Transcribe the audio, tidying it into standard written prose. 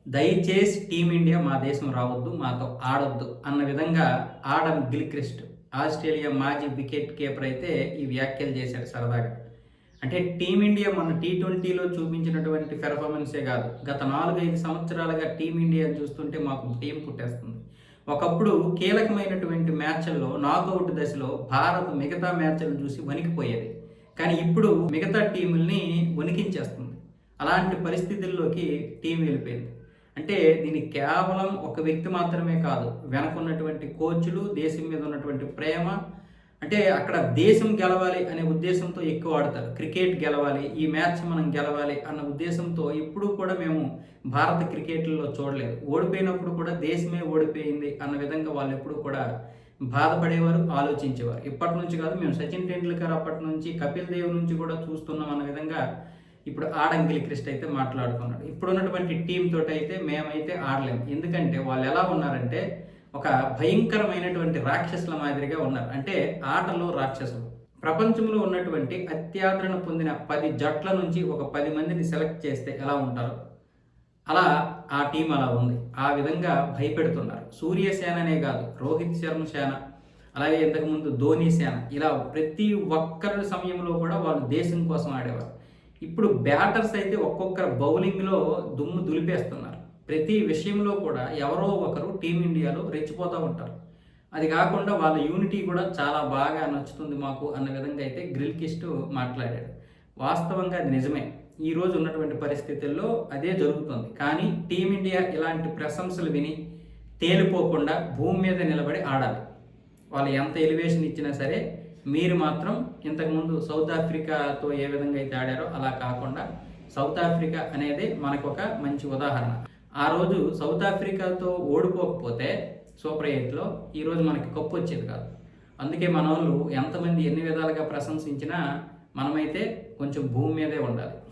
దయచేసి టీమిండియా మా దేశం రావద్దు, మాతో ఆడొద్దు అన్న విధంగా ఆడమ్ గిల్క్రిస్ట్ ఆస్ట్రేలియా మాజీ వికెట్ కీపర్ అయితే ఈ వ్యాఖ్యలు చేశాడు సరదాగా. అంటే టీమిండియా మన టీ20లో చూపించినటువంటి పెర్ఫార్మెన్సే కాదు, గత 4-5 సంవత్సరాలుగా టీమిండియాను చూస్తుంటే మాకు టీం పుట్టేస్తుంది. ఒకప్పుడు కీలకమైనటువంటి మ్యాచ్ల్లో నాకౌట్ దశలో భారత్ మిగతా మ్యాచ్లను చూసి వణికిపోయేది. కానీ ఇప్పుడు మిగతా టీముల్ని వణికించేస్తుంది. అలాంటి పరిస్థితుల్లోకి టీం వెళ్ళిపోయింది. అంటే దీనికి కేవలం ఒక వ్యక్తి మాత్రమే కాదు, వెనకున్నటువంటి కోచ్లు, దేశం మీద ఉన్నటువంటి ప్రేమ. అంటే అక్కడ దేశం గెలవాలి అనే ఉద్దేశంతో ఎక్కువ ఆడతారు. క్రికెట్ గెలవాలి, ఈ మ్యాచ్ మనం గెలవాలి అన్న ఉద్దేశంతో ఎప్పుడూ కూడా మేము భారత క్రికెట్లో చూడలేదు. ఓడిపోయినప్పుడు కూడా దేశమే ఓడిపోయింది అన్న విధంగా వాళ్ళు ఎప్పుడూ కూడా బాధపడేవారు, ఆలోచించేవారు. ఇప్పటి నుంచి కాదు, మేము సచిన్ టెండూల్కర్ అప్పటి నుంచి, కపిల్ దేవ్ నుంచి కూడా చూస్తున్నాం అన్న విధంగా ఇప్పుడు ఆడమ్ గిల్క్రిస్ట్ అయితే మాట్లాడుతున్నాడు. ఇప్పుడు ఉన్నటువంటి టీం తోటి అయితే మేమైతే ఆడలేము. ఎందుకంటే వాళ్ళు ఎలా ఉన్నారంటే ఒక భయంకరమైనటువంటి రాక్షసుల మాదిరిగా ఉన్నారు. అంటే ఆటలో రాక్షసులు. ప్రపంచంలో ఉన్నటువంటి అత్యాదరణ పొందిన 10 జట్ల నుంచి ఒక 10 మందిని సెలెక్ట్ చేస్తే ఎలా ఉంటారు, అలా ఆ టీం అలా ఉంది. ఆ విధంగా భయపెడుతున్నారు. సూర్యసేననే కాదు, రోహిత్ శర్మ సేన, అలాగే ఇంతకుముందు ధోని సేన, ఇలా ప్రతి ఒక్కరి సమయంలో కూడా వాళ్ళు దేశం కోసం ఆడేవారు. ఇప్పుడు బ్యాటర్స్ అయితే ఒక్కొక్కరు బౌలింగ్లో దుమ్ము దులిపేస్తున్నారు. ప్రతి విషయంలో కూడా ఎవరో ఒకరు టీమిండియాలో రెచ్చిపోతూ ఉంటారు. అది కాకుండా వాళ్ళ యూనిటీ కూడా చాలా బాగా నచ్చుతుంది మాకు అన్న విధంగా అయితే గిల్క్రిస్ట్ మాట్లాడాడు. వాస్తవంగా అది నిజమే. ఈరోజు ఉన్నటువంటి పరిస్థితుల్లో అదే జరుగుతుంది. కానీ టీమిండియా ఇలాంటి ప్రశంసలు విని తేలిపోకుండా భూమి మీద నిలబడి ఆడాలి. వాళ్ళు ఎంత ఎలివేషన్ ఇచ్చినా సరే మీరు మాత్రం ఇంతకుముందు సౌత్ ఆఫ్రికాతో ఏ విధంగా అయితే ఆడారో అలా కాకుండా, సౌత్ ఆఫ్రికా అనేది మనకు ఒక మంచి ఉదాహరణ. ఆ రోజు సౌత్ ఆఫ్రికాతో ఓడిపోకపోతే సూపర్ 8లో ఈరోజు మనకి కప్పు వచ్చేది కాదు. అందుకే మన వాళ్ళు ఎంతమంది ఎన్ని విధాలుగా ప్రశంసించినా మనమైతే కొంచెం భూమి మీదే ఉండాలి.